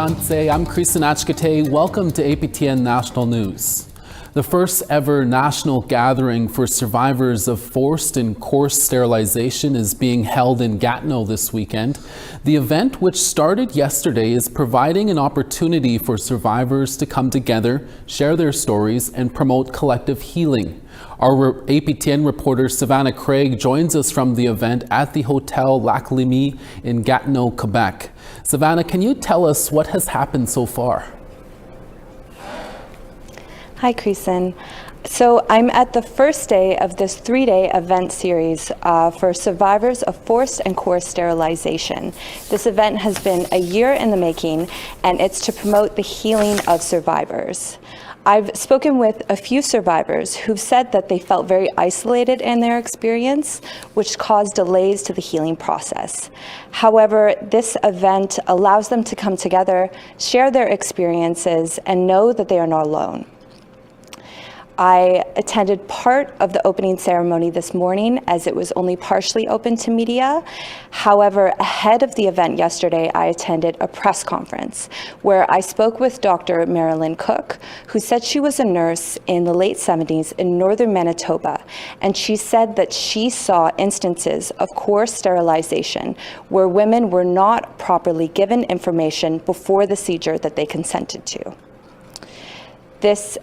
Tanse, I'm Kewageshig. Welcome to APTN National News. The first ever national gathering for survivors of forced and coerced sterilization is being held in Gatineau this weekend. The event, which started yesterday, is providing an opportunity for survivors to come together, share their stories, and promote collective healing. Our APTN reporter Savannah Craig joins us from the event at the Hotel Lac Limie in Gatineau, Quebec. Savannah, can you tell us what has happened so far? Hi, Creason. So I'm at the first day of this 3-day event series for survivors of forced and coerced sterilization. This event has been a year in the making, and it's to promote the healing of survivors. I've spoken with a few survivors who've said that they felt very isolated in their experience, which caused delays to the healing process. However, this event allows them to come together, share their experiences, and know that they are not alone. I attended part of the opening ceremony this morning as it was only partially open to media. However, ahead of the event yesterday, I attended a press conference where I spoke with Dr. Marilyn Cook, who said she was a nurse in the late 70s in northern Manitoba, and she said that she saw instances of coerced sterilization where women were not properly given information before the procedure that they consented to. This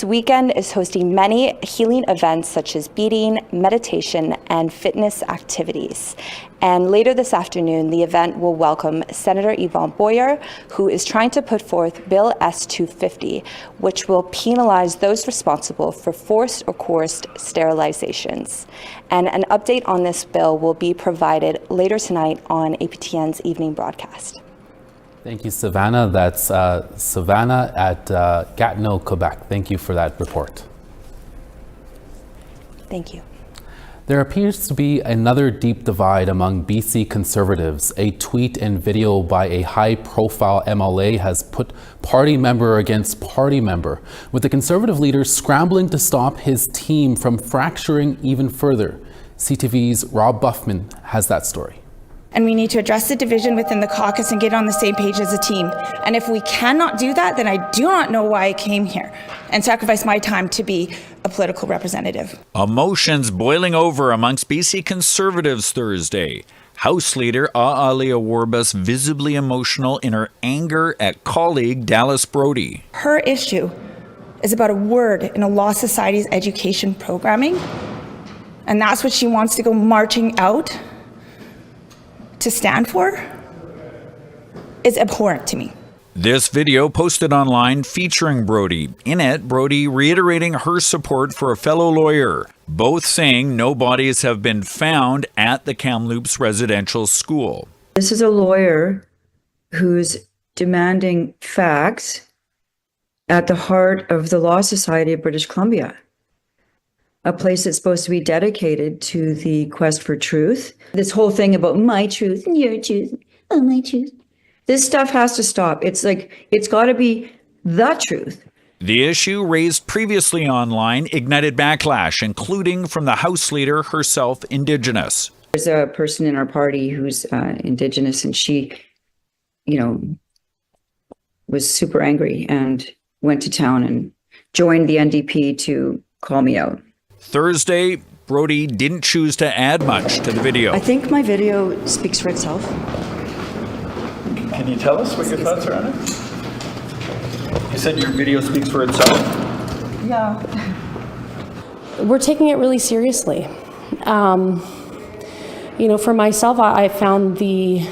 weekend is hosting many healing events such as beading, meditation, and fitness activities. And later this afternoon, the event will welcome Senator Yvonne Boyer, who is trying to put forth Bill S-250, which will penalize those responsible for forced or coerced sterilizations. And an update on this bill will be provided later tonight on APTN's evening broadcast. Thank you, Savannah. That's Savannah at Gatineau, Quebec. Thank you for that report. Thank you. There appears to be another deep divide among BC Conservatives. A tweet and video by a high-profile MLA has put party member against party member, with the Conservative leader scrambling to stop his team from fracturing even further. CTV's Rob Buffman has that story. And we need to address the division within the caucus and get on the same page as a team. And if we cannot do that, then I do not know why I came here and sacrificed my time to be a political representative. Emotions boiling over amongst BC Conservatives Thursday. House Leader A'alia Warbus visibly emotional in her anger at colleague Dallas Brody. Her issue is about a word in a law society's education programming. And that's what she wants to go marching out to stand for is abhorrent to me. This video posted online featuring Brody. In it, Brody reiterating her support for a fellow lawyer, both saying no bodies have been found at the Kamloops residential school. This is a lawyer who's demanding facts at the heart of the Law Society of British Columbia, a place that's supposed to be dedicated to the quest for truth. This whole thing about my truth and your truth, oh, my truth. This stuff has to stop. It's like, it's got to be the truth. The issue raised previously online ignited backlash, including from the House Leader herself, Indigenous. There's a person in our party who's Indigenous, and she, was super angry and went to town and joined the NDP to call me out. Thursday, Brody didn't choose to add much to the video. I think my video speaks for itself. Can you tell us what your thoughts are on it? You said your video speaks for itself? Yeah. We're taking it really seriously. For myself, I found the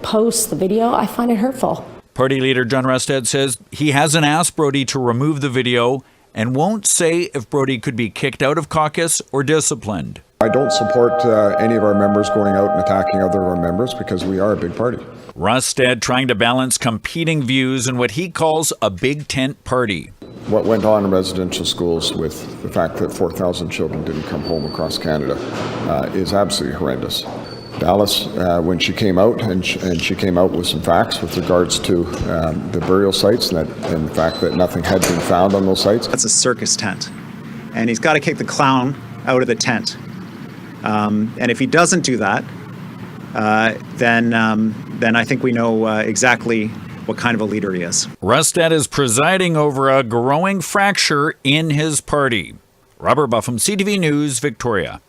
posts, the video, I find it hurtful. Party leader John Rustad says he hasn't asked Brody to remove the video and won't say if Brody could be kicked out of caucus or disciplined. I don't support any of our members going out and attacking other of our members because we are a big party. Rustad trying to balance competing views in what he calls a big tent party. What went on in residential schools with the fact that 4,000 children didn't come home across Canada is absolutely horrendous. Dallas, when she came out, and she came out with some facts with regards to the burial sites and the fact that nothing had been found on those sites. That's a circus tent, and he's got to kick the clown out of the tent. And if he doesn't do that, then then I think we know exactly what kind of a leader he is. Rustad is presiding over a growing fracture in his party. Robert Buffum, CTV News, Victoria.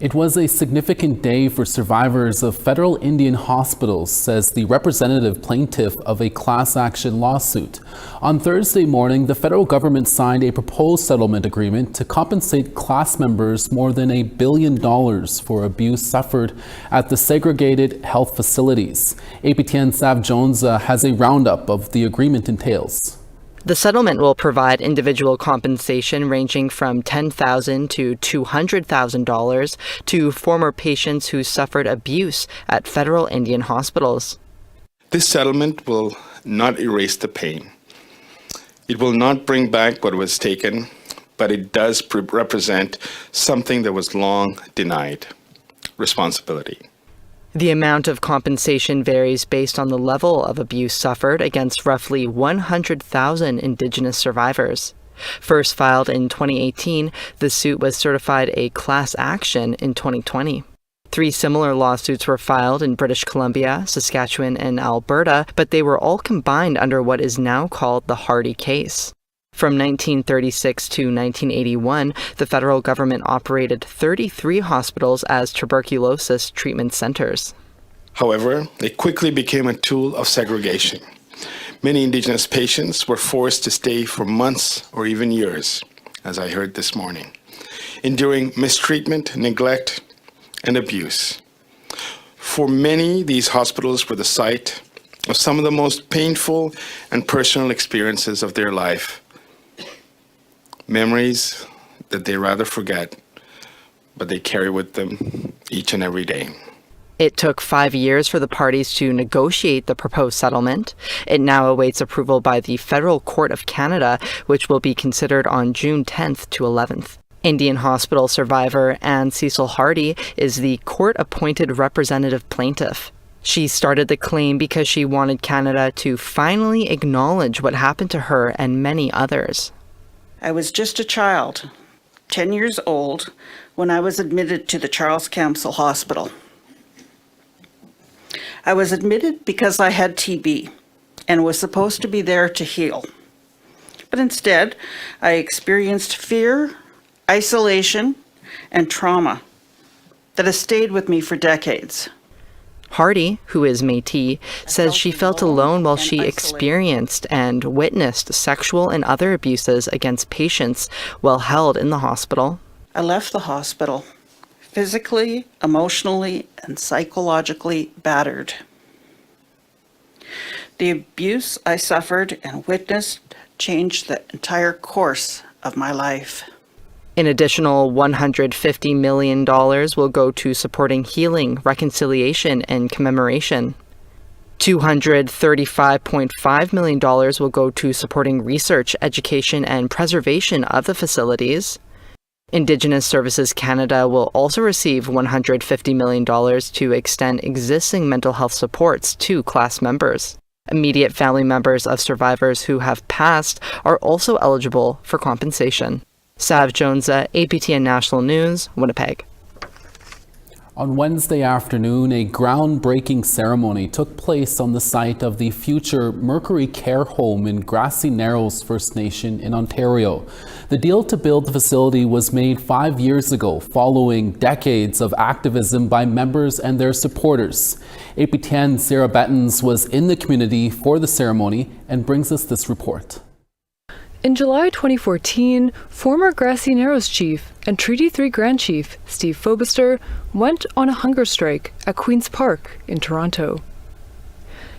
It was a significant day for survivors of federal Indian hospitals, says the representative plaintiff of a class action lawsuit. On Thursday morning, the federal government signed a proposed settlement agreement to compensate class members more than $1 billion for abuse suffered at the segregated health facilities. APTN Sav Jones has a roundup of the agreement entails. The settlement will provide individual compensation ranging from $10,000 to $200,000 to former patients who suffered abuse at federal Indian hospitals. This settlement will not erase the pain. It will not bring back what was taken, but it does represent something that was long denied: responsibility. The amount of compensation varies based on the level of abuse suffered against roughly 100,000 Indigenous survivors. First filed in 2018, the suit was certified a class action in 2020. 3 similar lawsuits were filed in British Columbia, Saskatchewan, and Alberta, but they were all combined under what is now called the Hardy case. From 1936 to 1981, the federal government operated 33 hospitals as tuberculosis treatment centers. However, it quickly became a tool of segregation. Many Indigenous patients were forced to stay for months or even years, as I heard this morning, enduring mistreatment, neglect, and abuse. For many, these hospitals were the site of some of the most painful and personal experiences of their life. Memories that they rather forget, but they carry with them each and every day. It took 5 years for the parties to negotiate the proposed settlement. It now awaits approval by the Federal Court of Canada, which will be considered on June 10th to 11th. Indian hospital survivor Anne Cecil Hardy is the court-appointed representative plaintiff. She started the claim because she wanted Canada to finally acknowledge what happened to her and many others. I was just a child, 10 years old, when I was admitted to the Charles Camsell Hospital. I was admitted because I had TB and was supposed to be there to heal. But instead, I experienced fear, isolation, and trauma that has stayed with me for decades. Hardy, who is Métis, says she felt alone while she experienced and witnessed sexual and other abuses against patients while held in the hospital. I left the hospital physically, emotionally, and psychologically battered. The abuse I suffered and witnessed changed the entire course of my life. An additional $150 million will go to supporting healing, reconciliation, and commemoration. $235.5 million will go to supporting research, education, and preservation of the facilities. Indigenous Services Canada will also receive $150 million to extend existing mental health supports to class members. Immediate family members of survivors who have passed are also eligible for compensation. Sav Jones, APTN National News, Winnipeg. On Wednesday afternoon, a groundbreaking ceremony took place on the site of the future Mercury Care Home in Grassy Narrows First Nation in Ontario. The deal to build the facility was made 5 years ago, following decades of activism by members and their supporters. APTN Sarah Bettens was in the community for the ceremony and brings us this report. In July 2014, former Grassy Narrows chief and Treaty 3 Grand Chief Steve Fobister went on a hunger strike at Queen's Park in Toronto.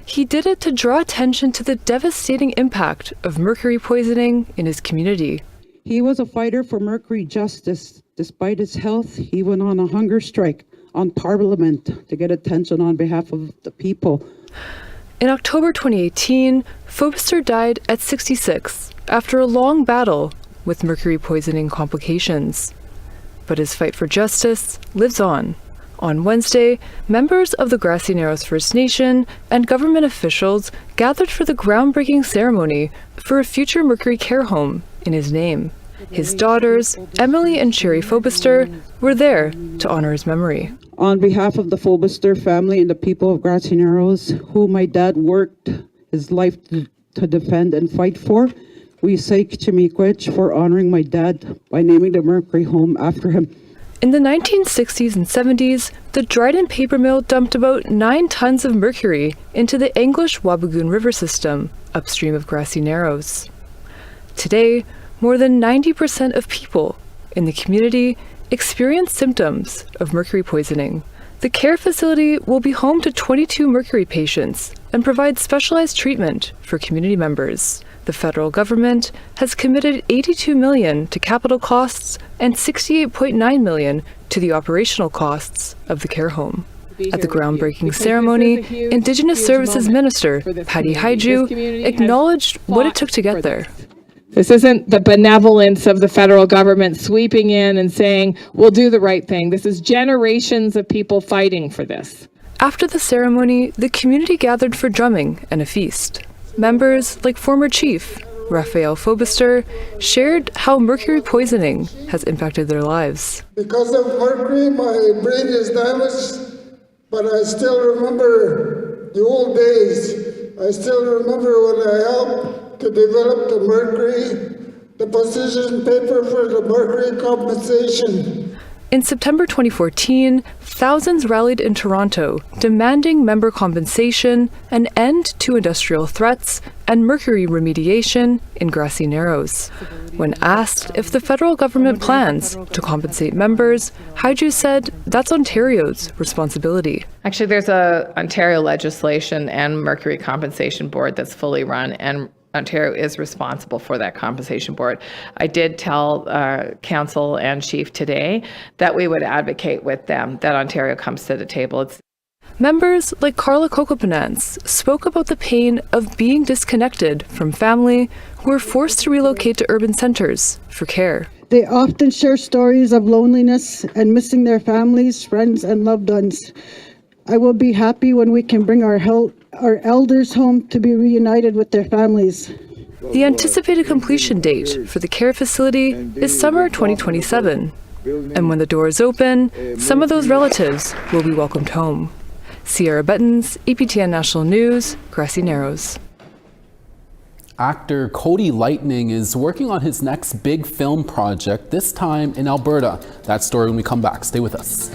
He did it to draw attention to the devastating impact of mercury poisoning in his community. He was a fighter for mercury justice. Despite his health, he went on a hunger strike on Parliament to get attention on behalf of the people. In October 2018, Fobister died at 66 after a long battle with mercury poisoning complications. But his fight for justice lives on. On Wednesday, members of the Grassy Narrows First Nation and government officials gathered for the groundbreaking ceremony for a future Mercury Care Home in his name. His daughters, Emily and Sherry Fobister, were there to honor his memory. On behalf of the Fobister family and the people of Grassy Narrows, who my dad worked his life to defend and fight for, we say Kewageshig for honoring my dad by naming the Mercury home after him. In the 1960s and 70s, the Dryden paper mill dumped about 9 tons of mercury into the English Wabigoon River system, upstream of Grassy Narrows. Today, more than 90% of people in the community experience symptoms of mercury poisoning. The care facility will be home to 22 mercury patients and provide specialized treatment for community members. The federal government has committed $82 million to capital costs and $68.9 million to the operational costs of the care home. At the groundbreaking ceremony, Indigenous Services Minister Patty Haiju acknowledged what it took to get there. This isn't the benevolence of the federal government sweeping in and saying, we'll do the right thing. This is generations of people fighting for this. After the ceremony, the community gathered for drumming and a feast. Members, like former chief Raphael Fobister, shared how mercury poisoning has impacted their lives. Because of mercury, my brain is damaged, but I still remember the old days. I still remember when I helped to develop the mercury, the position paper for the mercury compensation. In September 2014, thousands rallied in Toronto, demanding member compensation, an end to industrial threats, and mercury remediation in Grassy Narrows. When asked if the federal government plans to compensate members, Haiju said that's Ontario's responsibility. Actually, there's a Ontario legislation and mercury compensation board that's fully run, and Ontario is responsible for that compensation board. I did tell council and chief today that we would advocate with them that Ontario comes to the table. Members like Carla Cocopanans spoke about the pain of being disconnected from family who were forced to relocate to urban centres for care. They often share stories of loneliness and missing their families, friends, and loved ones. I will be happy when we can bring our elders home to be reunited with their families. The anticipated completion date for the care facility is summer 2027. And when the doors open, some of those relatives will be welcomed home. Sierra Buttons, APTN National News, Grassy Narrows. Actor Cody Lightning is working on his next big film project, this time in Alberta. That story when we come back. Stay with us.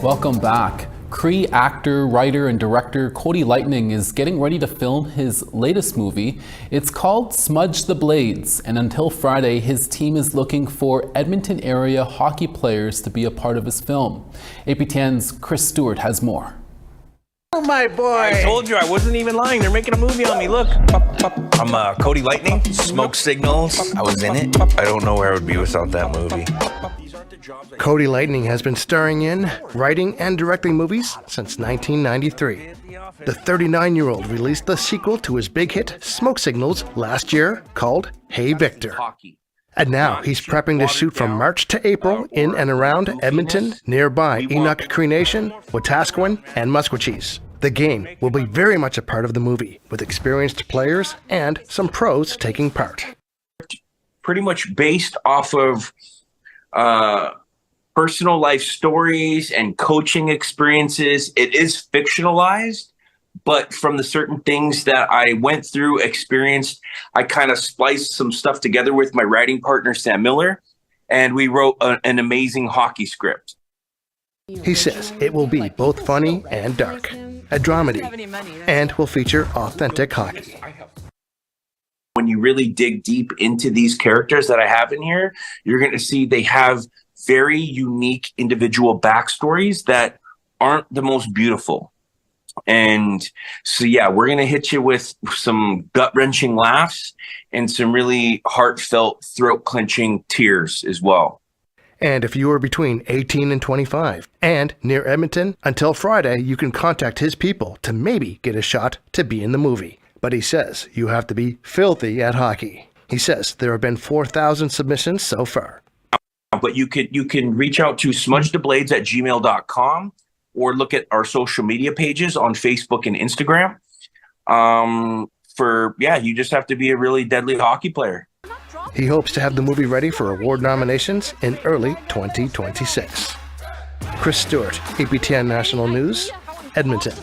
Welcome back. Cree actor, writer, and director Cody Lightning is getting ready to film his latest movie. It's called Smudge the Blades, and until Friday, his team is looking for Edmonton area hockey players to be a part of his film. APTN's Chris Stewart has more. Oh, my boy! I told you I wasn't even lying. They're making a movie on me. Look. I'm Cody Lightning. Smoke Signals. I was in it. I don't know where I would be without that movie. Cody Lightning has been starring in, writing, and directing movies since 1993. The 39-year-old released the sequel to his big hit, Smoke Signals, last year, called Hey Victor. And now he's prepping to shoot from March to April in and around Edmonton, nearby Enoch Cree Nation, Wetaskiwin, and Musquecheese. The game will be very much a part of the movie, with experienced players and some pros taking part. Pretty much based off of personal life stories and coaching experiences. It is fictionalized, but from the certain things that I went through, experienced, I kind of spliced some stuff together with my writing partner, Sam Miller, and we wrote an amazing hockey script. He says it will be both funny and dark, a dramedy, and will feature authentic hockey. When you really dig deep into these characters that I have in here, you're going to see they have very unique individual backstories that aren't the most beautiful. And so, yeah, we're going to hit you with some gut-wrenching laughs and some really heartfelt, throat-clenching tears as well. And if you are between 18 and 25 and near Edmonton, until Friday, you can contact his people to maybe get a shot to be in the movie. But he says you have to be filthy at hockey. He says there have been 4,000 submissions so far. But you can reach out to smudgetheblades@gmail.com or look at our social media pages on Facebook and Instagram. You just have to be a really deadly hockey player. He hopes to have the movie ready for award nominations in early 2026. Chris Stewart, APTN National News, Edmonton.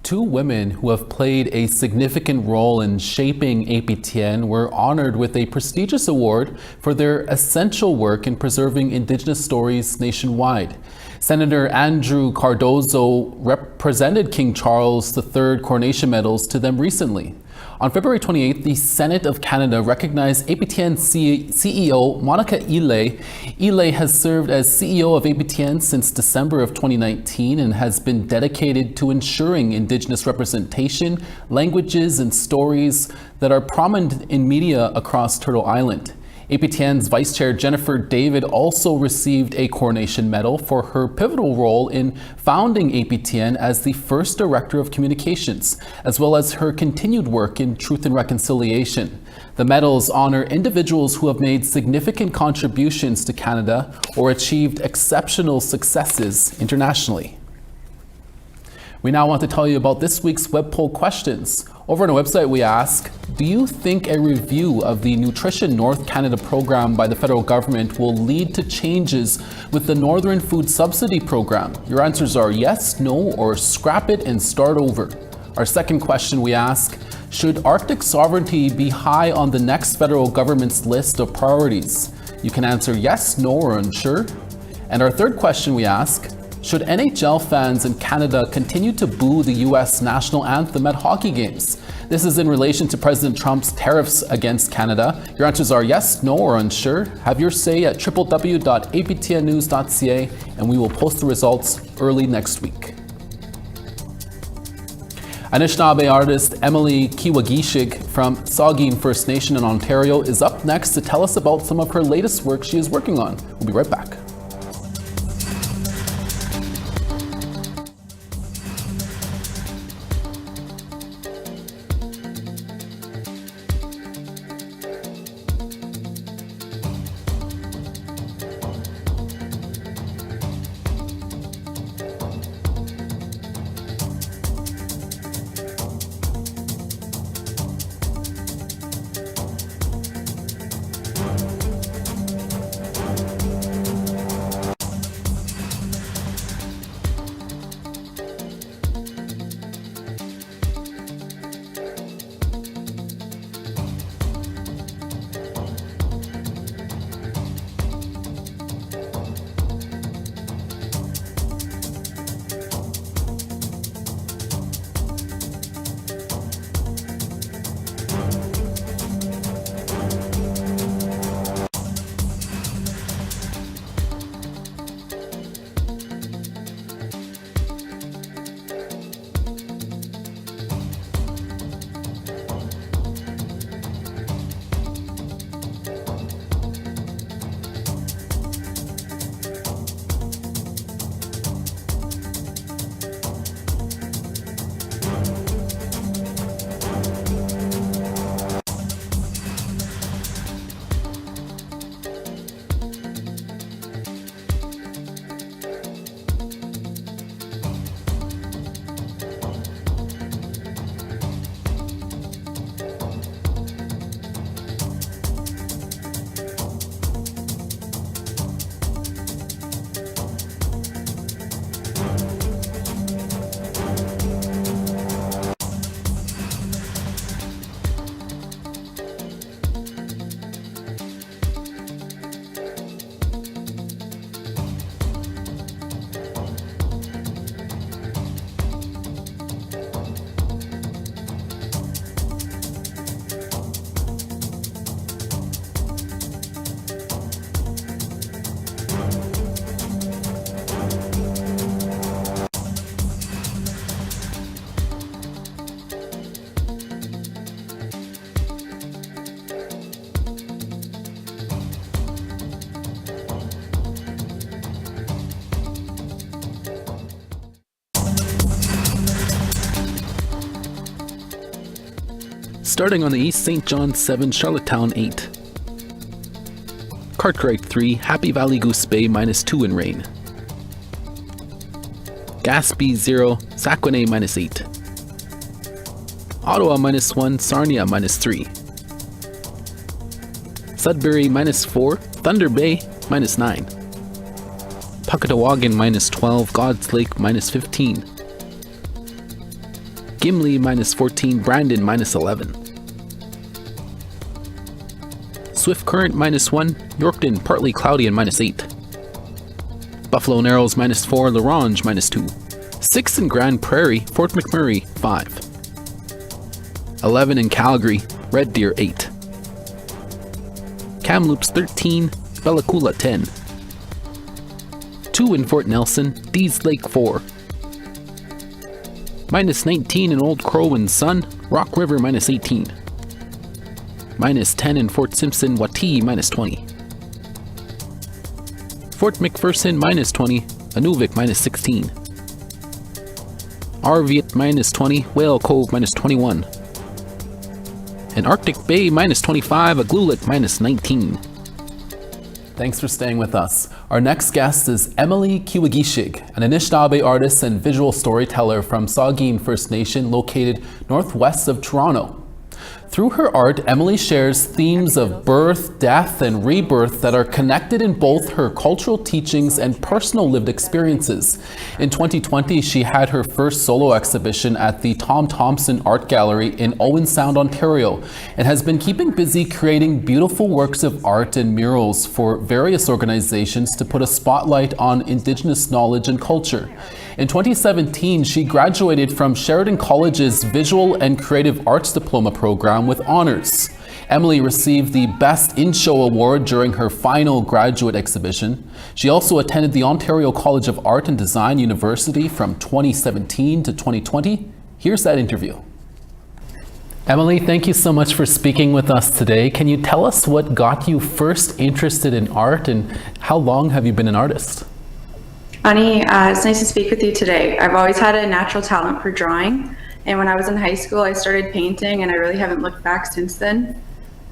Two women who have played a significant role in shaping APTN were honored with a prestigious award for their essential work in preserving Indigenous stories nationwide. Senator Andrew Cardozo represented King Charles III coronation medals to them recently. On February 28th, the Senate of Canada recognized APTN CEO Monica Ille. Ille has served as CEO of APTN since December of 2019 and has been dedicated to ensuring Indigenous representation, languages, and stories that are prominent in media across Turtle Island. APTN's Vice Chair Jennifer David also received a coronation medal for her pivotal role in founding APTN as the first Director of Communications, as well as her continued work in Truth and Reconciliation. The medals honor individuals who have made significant contributions to Canada or achieved exceptional successes internationally. We now want to tell you about this week's web poll questions. Over on our website, we ask, do you think a review of the Nutrition North Canada program by the federal government will lead to changes with the Northern Food Subsidy program? Your answers are yes, no, or scrap it and start over. Our second question, we ask, should Arctic sovereignty be high on the next federal government's list of priorities? You can answer yes, no, or unsure. And our third question, we ask, should NHL fans in Canada continue to boo the U.S. national anthem at hockey games? This is in relation to President Trump's tariffs against Canada. Your answers are yes, no, or unsure. Have your say at www.aptnnews.ca, and we will post the results early next week. Anishinaabe artist Emily Kewageshig from Saugeen First Nation in Ontario is up next to tell us about some of her latest work she is working on. We'll be right back. Starting on the East, St. John 7, Charlottetown 8. Cartwright 3, Happy Valley Goose Bay -2 in rain. Gaspé 0, Saguenay -8. Ottawa -1, Sarnia -3. Sudbury -4, Thunder Bay -9. Puckatawagan -12, God's Lake -15. Gimli -14, Brandon -11. Swift Current -1, Yorkton partly cloudy and -8. Buffalo Narrows -4, La Ronge -2. 6 in Grand Prairie, Fort McMurray 5. 11 in Calgary, Red Deer 8. Kamloops 13, Bella Coola 10. 2 in Fort Nelson, Dease Lake 4. -19 in Old Crow and Sun, Rock River -18. -10 in Fort Simpson, Watee -20. Fort McPherson -20, Inuvik -16. Arviat -20, Whale Cove -21. And Arctic Bay -25, Aglulik -19. Thanks for staying with us. Our next guest is Emily Kewageshig, an Anishinaabe artist and visual storyteller from Saugeen First Nation located northwest of Toronto. Through her art, Emily shares themes of birth, death, and rebirth that are connected in both her cultural teachings and personal lived experiences. In 2020, she had her first solo exhibition at the Tom Thompson Art Gallery in Owen Sound, Ontario, and has been keeping busy creating beautiful works of art and murals for various organizations to put a spotlight on Indigenous knowledge and culture. In 2017, she graduated from Sheridan College's Visual and Creative Arts Diploma program with honors. Emily received the Best in Show award during her final graduate exhibition. She also attended the Ontario College of Art and Design University from 2017 to 2020. Here's that interview. Emily, thank you so much for speaking with us today. Can you tell us what got you first interested in art and how long have you been an artist? Ani, it's nice to speak with you today. I've always had a natural talent for drawing, and when I was in high school I started painting, and I really haven't looked back since then.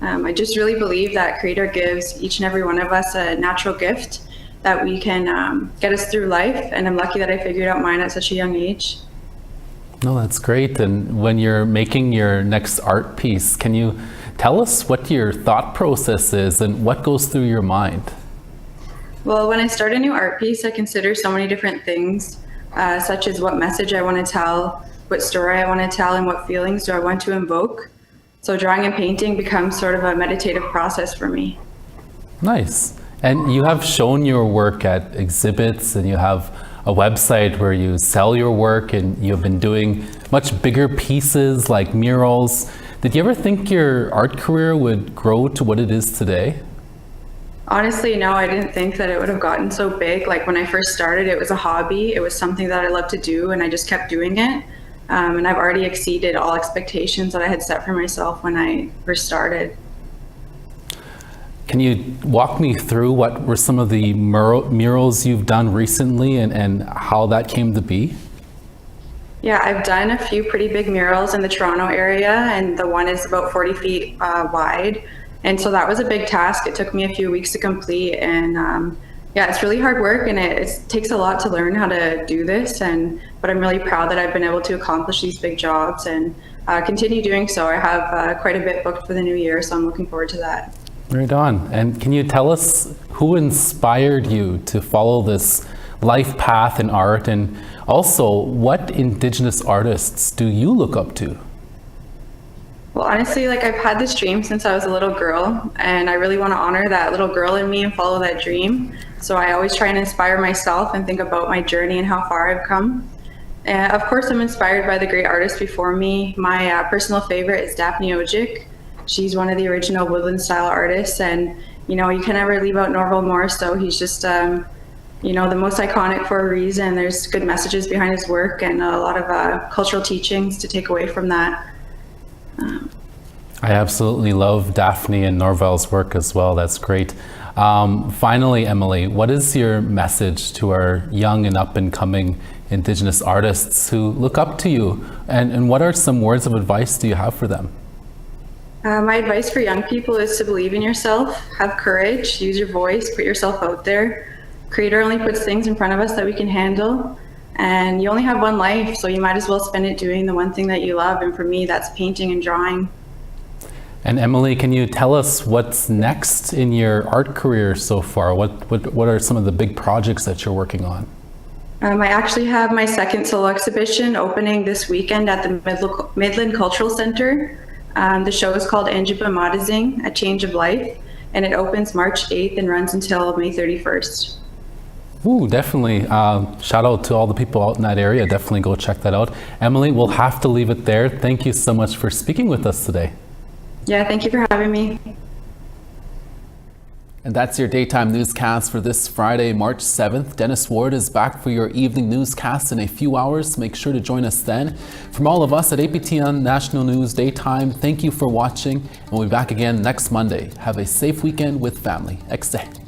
I just really believe that Creator gives each and every one of us a natural gift that we can get us through life, and I'm lucky that I figured out mine at such a young age. No, that's great. And when you're making your next art piece, can you tell us what your thought process is and what goes through your mind? Well, when I start a new art piece, I consider so many different things, such as what message I want to tell, what story I want to tell, and what feelings do I want to invoke. So drawing and painting becomes sort of a meditative process for me. Nice. And you have shown your work at exhibits, and you have a website where you sell your work, and you've been doing much bigger pieces like murals. Did you ever think your art career would grow to what it is today? Honestly, no, I didn't think that it would have gotten so big. Like when I first started, it was a hobby. It was something that I loved to do, and I just kept doing it. And I've already exceeded all expectations that I had set for myself when I first started. Can you walk me through what were some of the murals you've done recently and how that came to be? Yeah, I've done a few pretty big murals in the Toronto area, and the one is about 40 feet wide. And so that was a big task. It took me a few weeks to complete, and yeah, it's really hard work, and it takes a lot to learn how to do this. But I'm really proud that I've been able to accomplish these big jobs and continue doing so. I have quite a bit booked for the new year, so I'm looking forward to that. Right on. And can you tell us who inspired you to follow this life path in art, and also what Indigenous artists do you look up to? Well, honestly, like I've had this dream since I was a little girl, and I really want to honor that little girl in me and follow that dream. So I always try and inspire myself and think about my journey and how far I've come. Of course, I'm inspired by the great artists before me. My personal favorite is Daphne Ojic. She's one of the original woodland style artists, and you know, you can never leave out Norval Morris, so he's just you know, the most iconic for a reason. There's good messages behind his work and a lot of cultural teachings to take away from that. I absolutely love Daphne and Norval's work as well. That's great. Finally, Emily, what is your message to our young and up and coming Indigenous artists who look up to you, and what are some words of advice do you have for them? My advice for young people is to believe in yourself, have courage, use your voice, put yourself out there. Creator only puts things in front of us that we can handle, and you only have one life, so you might as well spend it doing the one thing that you love, and for me, that's painting and drawing. And Emily, can you tell us what's next in your art career so far? What are some of the big projects that you're working on? I actually have my second solo exhibition opening this weekend at the Midland Cultural Center. The show is called Anjupa Madazing, A Change of Life, and it opens March 8th and runs until May 31st. Ooh, definitely. Shout out to all the people out in that area. Definitely go check that out. Emily, we'll have to leave it there. Thank you so much for speaking with us today. Yeah, thank you for having me. And that's your daytime newscast for this Friday, March 7th. Dennis Ward is back for your evening newscast in a few hours. Make sure to join us then. From all of us at APTN National News Daytime, thank you for watching, and we'll be back again next Monday. Have a safe weekend with family. XD.